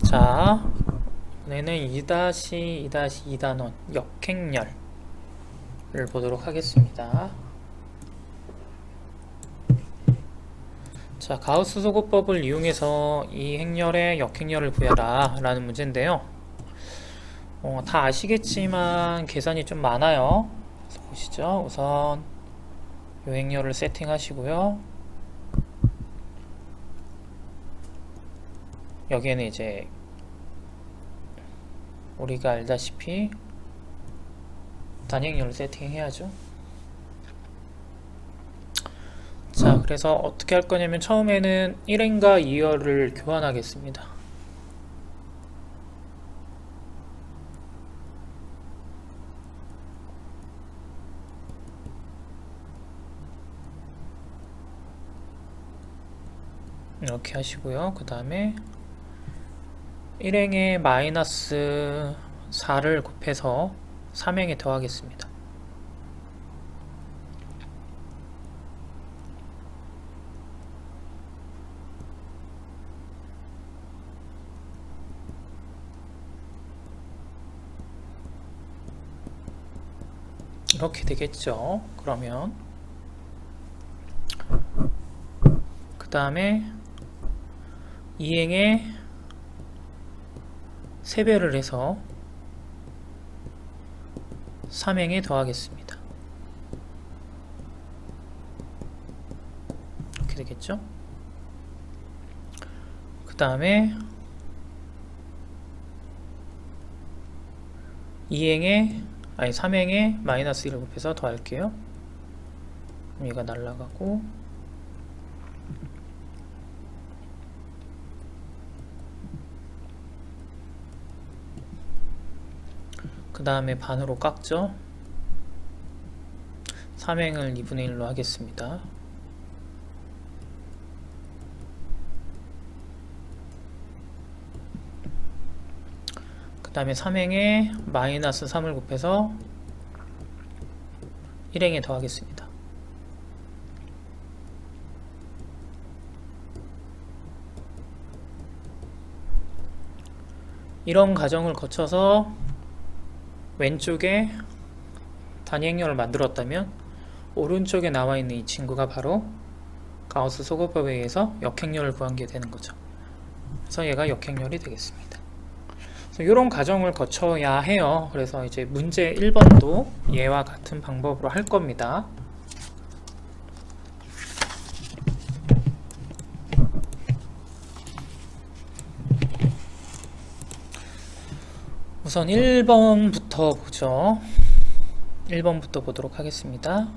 자, 이번에는 2-2-2단원 역행렬을 보도록 하겠습니다. 자, 가우스 소거법을 이용해서 이 행렬에 역행렬을 구해라 라는 문제인데요. 다 아시겠지만 계산이 좀 많아요. 그래서 보시죠. 우선 요 행렬을 세팅하시고요. 여기에는 이제 우리가 알다시피 단행렬을 세팅해야죠. 자, 그래서 어떻게 할 거냐면 처음에는 1행과 2열을 교환하겠습니다. 이렇게 하시고요. 그 다음에 1행에 마이너스 4를 곱해서 3행에 더하겠습니다. 이렇게 되겠죠. 그러면 그 다음에 2행에 3배를 해서 3행에 더하겠습니다. 이렇게 되겠죠. 그 다음에 3행에 마이너스 1을 곱해서 더할게요. 얘가 날라가고 그 다음에 반으로 깎죠. 3행을 2분의 1로 하겠습니다. 그 다음에 3행에 마이너스 3을 곱해서 1행에 더하겠습니다. 이런 과정을 거쳐서 왼쪽에 단위행렬을 만들었다면 오른쪽에 나와있는 이 친구가 바로 가우스 소거법에 의해서 역행렬을 구한 게 되는 거죠. 그래서 얘가 역행렬이 되겠습니다. 이런 과정을 거쳐야 해요. 그래서 이제 문제 1번도 얘와 같은 방법으로 할 겁니다. 우선 1번부터 보죠. 1번부터 보도록 하겠습니다.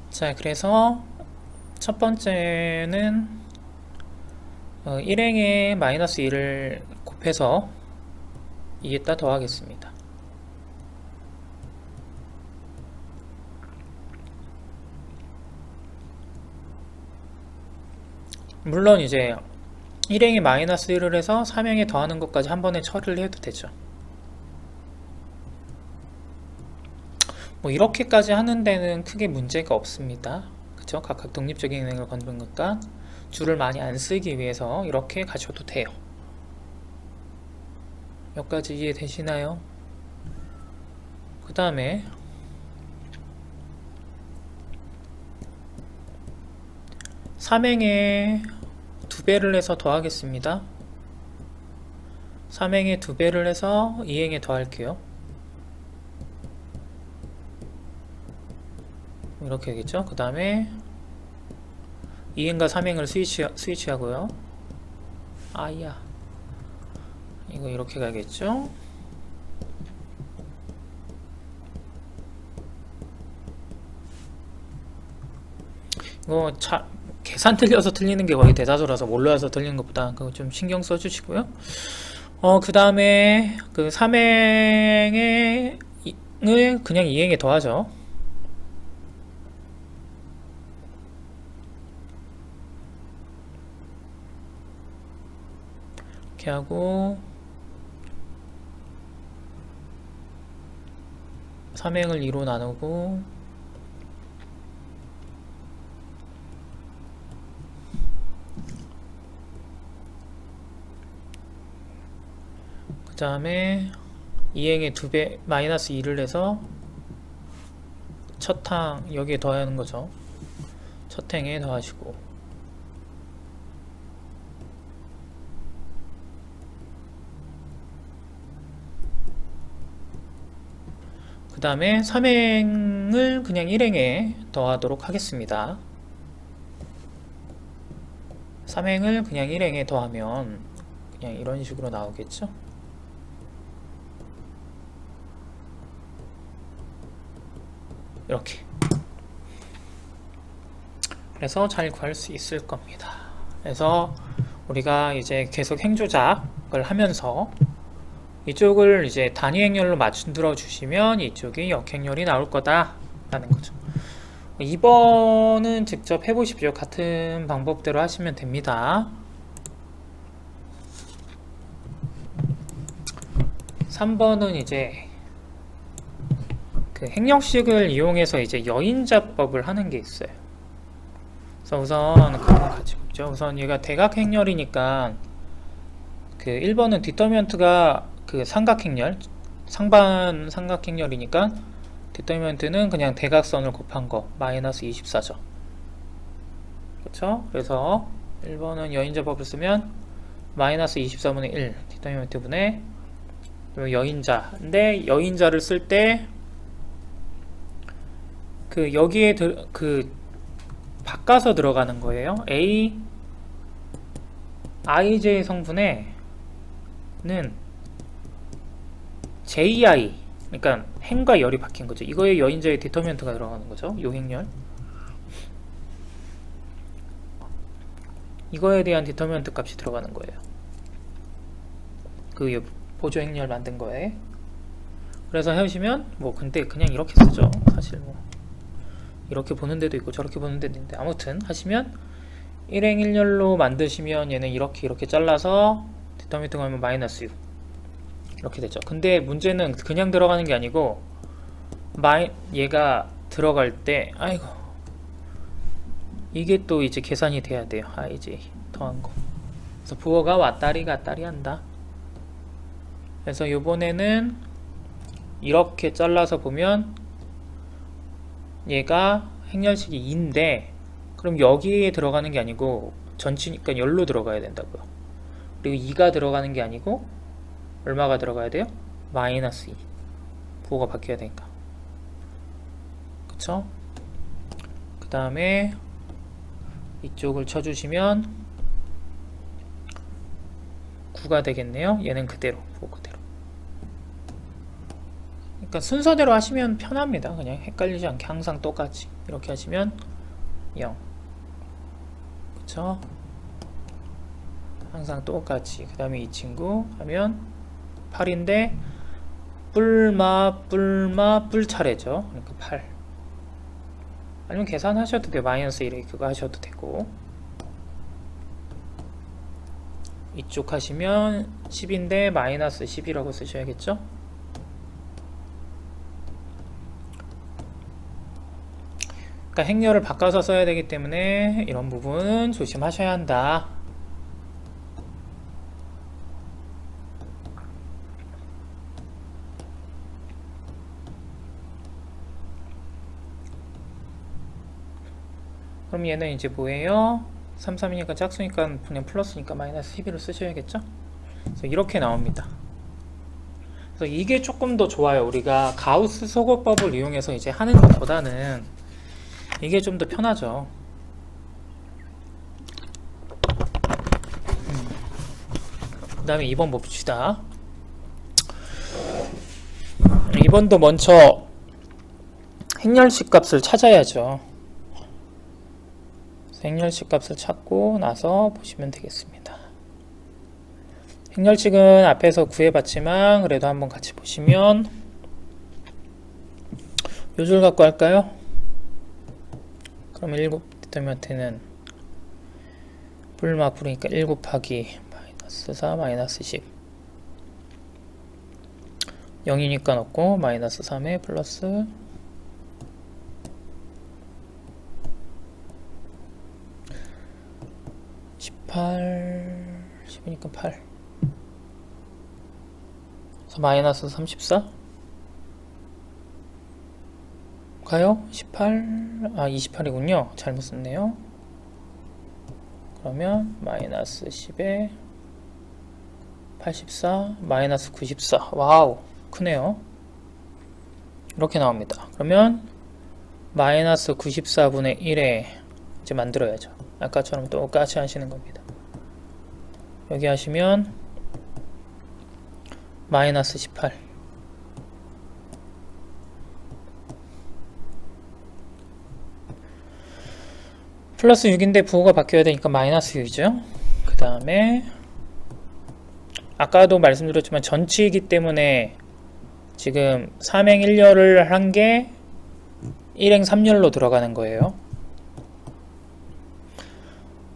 자, 그래서 첫 번째는 1행에 마이너스 1을 곱해서 2에다 더하겠습니다. 물론 이제 1행에 마이너스 1을 해서 3행에 더하는 것까지 한 번에 처리를 해도 되죠. 뭐 이렇게까지 하는 데는 크게 문제가 없습니다. 그쵸? 각각 독립적인 행을 건드는 것과 줄을 많이 안 쓰기 위해서 이렇게 가셔도 돼요. 여기까지 이해되시나요? 그 다음에 3행에 2배를 해서 더하겠습니다. 3행에 2배를 해서 2행에 더할게요. 이렇게 되겠죠. 그 다음에 2행과 3행을 스위치하고요. 아이야, 이거 이렇게 가겠죠. 이거 계산 틀려서 틀리는 게 거의 대다수라서 몰라서 틀리는 것보다 그거 좀 신경 써주시고요. 그 다음에 그 3행을 그냥 2행에 더하죠. 이렇게 하고 삼행을 2로 나누고 그 다음에 2행의 2배 마이너스 2를 해서 첫 항 여기에 더하는 거죠. 첫 행에 더하시고 그 다음에 3행을 그냥 1행에 더하도록 하겠습니다. 3행을 그냥 1행에 더하면 그냥 이런 식으로 나오겠죠. 이렇게. 그래서 잘 구할 수 있을 겁니다. 그래서 우리가 이제 계속 행조작을 하면서 이쪽을 이제 단위 행렬로 만들어 주시면 이쪽이 역행렬이 나올 거다 라는 거죠. 2번은 직접 해보십시오. 같은 방법대로 하시면 됩니다. 3번은 이제 그 행역식을 이용해서 이제 여인자법을 하는 게 있어요. 그래서 우선 그거 같이 보죠. 우선 얘가 대각행렬이니까 그 1번은 디터미넌트가 그 삼각행렬, 상반 삼각행렬이니까 디터미넌트는 그냥 대각선을 곱한 거 마이너스 24죠. 그렇죠? 그래서 1번은 여인자법을 쓰면 마이너스 24분의 1 디터미넌트 분의 여인자인데 여인자를 쓸 때 그 여기에 그 바꿔서 들어가는 거예요. A IJ 성분에는 JI 그러니까 행과 열이 바뀐 거죠. 이거에 여인자의 디터미넌트가 들어가는 거죠. 요 행렬. 이거에 대한 디터미넌트 값이 들어가는 거예요. 그 보조 행렬 만든 거에. 그래서 해오시면 뭐 근데 그냥 이렇게 쓰죠. 사실 뭐 이렇게 보는 데도 있고 저렇게 보는 데도 있는데 아무튼 하시면 1행 1열로 만드시면 얘는 이렇게 잘라서 디터미넌트 하면 마이너스 6 이렇게 되죠. 근데 문제는 그냥 들어가는 게 아니고 얘가 들어갈 때 아이고 이게 또 이제 계산이 돼야 돼요. 이제 더한 거. 그래서 부호가 왔다리 갔다리 한다. 그래서 요번에는 이렇게 잘라서 보면 얘가 행렬식이 2인데 그럼 여기에 들어가는 게 아니고 전치니까 열로 들어가야 된다고요. 그리고 2가 들어가는 게 아니고 얼마가 들어가야 돼요? 마이너스 2. 부호가 바뀌어야 되니까. 그쵸? 그 다음에 이쪽을 쳐주시면 9가 되겠네요. 얘는 그대로, 부호 그대로. 그러니까 순서대로 하시면 편합니다. 그냥 헷갈리지 않게 항상 똑같이 이렇게 하시면 0. 그쵸? 항상 똑같이. 그 다음에 이 친구 하면 8인데 뿔마 뿔 차례죠. 그러니까 8. 아니면 계산하셔도 돼요. 마이너스 1에 그거 하셔도 되고. 이쪽 하시면 10인데 마이너스 10이라고 쓰셔야겠죠. 그러니까 행렬을 바꿔서 써야 되기 때문에 이런 부분 조심하셔야 한다. 그럼 얘는 이제 뭐예요? 3, 3이니까 짝수니까 그냥 플러스니까 마이너스 12로 쓰셔야겠죠? 그래서 이렇게 나옵니다. 그래서 이게 조금 더 좋아요. 우리가 가우스 소거법을 이용해서 이제 하는 것보다는 이게 좀 더 편하죠. 그 다음에 2번 봅시다. 2번도 먼저 행렬식 값을 찾아야죠. 행렬식 값을 찾고 나서 보시면 되겠습니다. 행렬식은 앞에서 구해봤지만 그래도 한번 같이 보시면 요 줄 갖고 할까요? 그럼 7 디터미넌트는 뿔마 뿔이니까 1 곱하기 마이너스 4 마이너스 10 0이니까 없고 마이너스 3에 플러스 18 10이니까 8 그래서 마이너스 34 가요? 18 28이군요. 잘못 썼네요. 그러면 마이너스 10에 84 마이너스 94 와우 크네요. 이렇게 나옵니다. 그러면 마이너스 94분의 1에 이제 만들어야죠. 아까처럼 똑같이 하시는 겁니다. 여기 하시면 마이너스 18 플러스 6인데 부호가 바뀌어야 되니까 마이너스 6이죠. 그 다음에 아까도 말씀드렸지만 전치이기 때문에 지금 3행 1열을 한 게 1행 3열로 들어가는 거예요.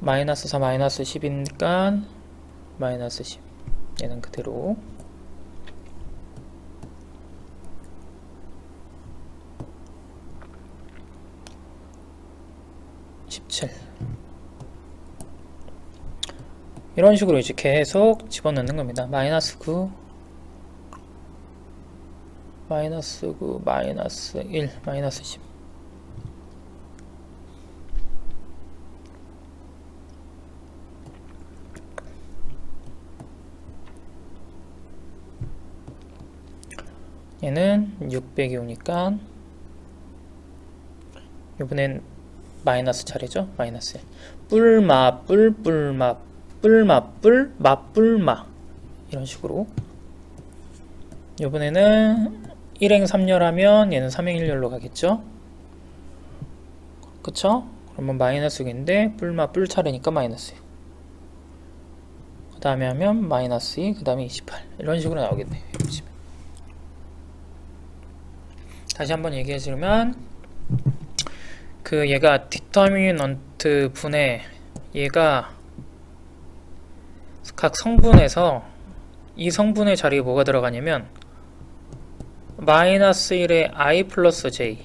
마이너스 4 마이너스 10이니까 마이너스 10 얘는 그대로 이런 식으로 이제 계속 집어넣는 겁니다. 마이너스 9 마이너스 9 마이너스 1 마이너스 10 얘는 600이 오니까 이번엔 마이너스 차례죠. 마이너스 뿔마 뿔뿔마 뿔마 뿔 마뿔마 이런 식으로 이번에는 1행 3열 하면 얘는 3행 1열로 가겠죠. 그쵸? 그러면 마이너스 6인데 뿔마 뿔 차례니까 마이너스 6 그 다음에 하면 마이너스 2 그 다음에 28 이런 식으로 나오겠네요. 다시 한번 얘기해주면 그 얘가 디터미넌트 분의 얘가 각 성분에서 이 성분의 자리에 뭐가 들어가냐면 마이너스 1의 i 플러스 j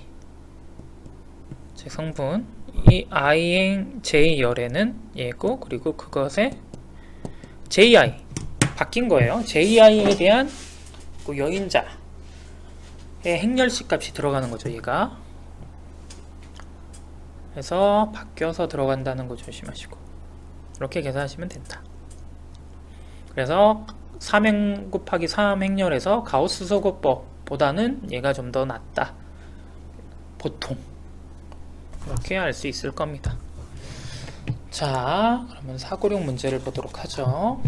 즉 성분 이 i행 j 열에는 얘고 그리고 그것에 ji 바뀐 거예요. ji에 대한 그 여인자의 행렬식 값이 들어가는 거죠. 얘가 그래서 바뀌어서 들어간다는 거 조심하시고 이렇게 계산하시면 된다. 그래서 3행 곱하기 3행렬에서 가우스 소거법보다는 얘가 좀 더 낫다. 보통 이렇게 알 수 있을 겁니다. 자, 그러면 사고력 문제를 보도록 하죠.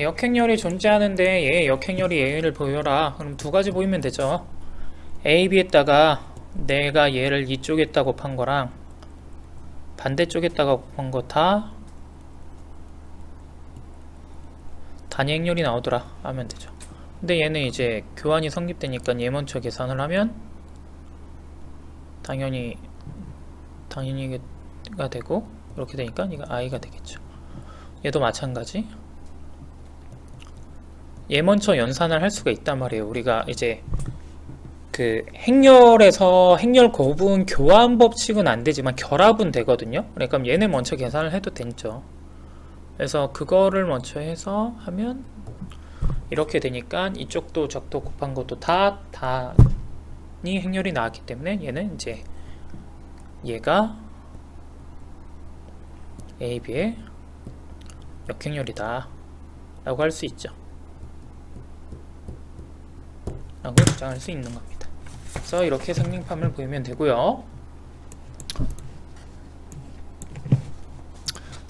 역행렬이 존재하는데 얘 역행렬이 A를 보여라. 그럼 두 가지 보이면 되죠. A, B에다가 내가 얘를 이쪽에다 곱한 거랑 반대쪽에다가 곱한 거 다 단위행렬이 나오더라 하면 되죠. 근데 얘는 이제 교환이 성립되니까 얘 먼저 계산을 하면 당연히 가 되고 이렇게 되니까 이거 I가 되겠죠. 얘도 마찬가지. 얘 먼저 연산을 할 수가 있단 말이에요. 우리가 이제 그 행렬에서 행렬 거분 교환 법칙은 안 되지만 결합은 되거든요. 그러니까 얘네 먼저 계산을 해도 되죠. 그래서 그거를 먼저 해서 하면 이렇게 되니까 이쪽도 저도 곱한 것도 다 단위 행렬이 나왔기 때문에 얘는 이제 얘가 A, B의 역행렬이다 라고 할 수 있죠. 라고 주장할 수 있는 겁니다. 그래서 이렇게 상징판을 보이면 되고요.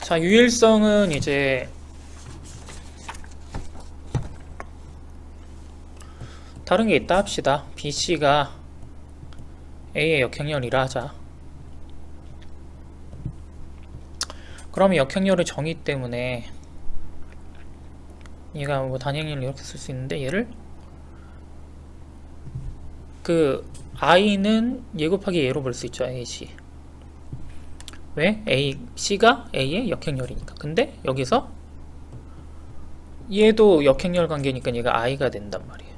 자, 유일성은 이제 다른 게 있다 합시다. BC가 A의 역행렬이라 하자. 그러면 역행렬의 정의 때문에 얘가 뭐 단행렬 이렇게 쓸 수 있는데 얘를 그 i는 얘 곱하기 얘로 볼 수 있죠. AC 왜? C가 A의 역행렬이니까. 근데 여기서 얘도 역행렬 관계니까 얘가 i가 된단 말이에요.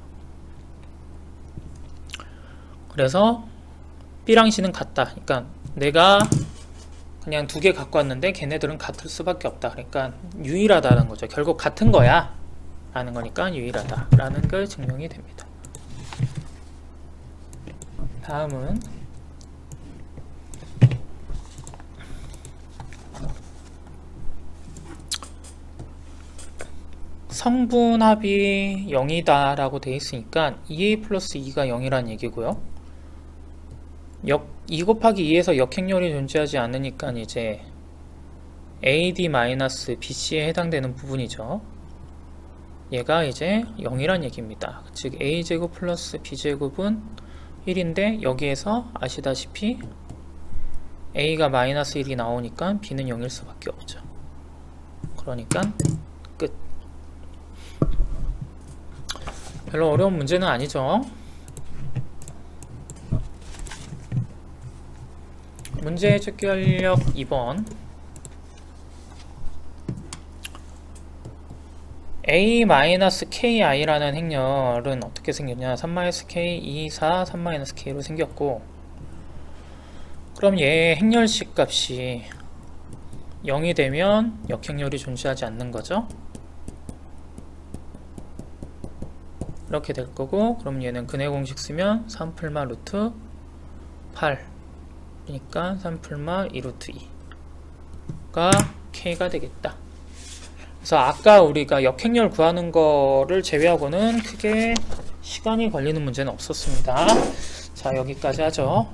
그래서 B랑 C는 같다. 그러니까 내가 그냥 두 개 갖고 왔는데 걔네들은 같을 수밖에 없다. 그러니까 유일하다는 거죠. 결국 같은 거야 라는 거니까 유일하다 라는 걸 증명이 됩니다. 다음은 성분합이 0이다 라고 되어 있으니까 2a 플러스 2가 0이란 얘기고요. 2 곱하기 2에서 역행렬이 존재하지 않으니까 이제 AD-BC에 해당되는 부분이죠. 얘가 이제 0이란 얘기입니다. 즉 A제곱 플러스 B제곱은 1인데 여기에서 아시다시피 A가 마이너스 1이 나오니까 B는 0일 수밖에 없죠. 그러니까 끝. 별로 어려운 문제는 아니죠. 문제 출결력 2번. A-KI라는 행렬은 어떻게 생겼냐? 3-K, 2, 4, 3-K로 생겼고, 그럼 얘의 행렬식 값이 0이 되면 역행렬이 존재하지 않는 거죠. 이렇게 될 거고, 그럼 얘는 근해 공식 쓰면 3풀마 루트 8, 그러니까 3풀마 2루트 2가 K가 되겠다. 그래서 아까 우리가 역행렬 구하는 거를 제외하고는 크게 시간이 걸리는 문제는 없었습니다. 자, 여기까지 하죠.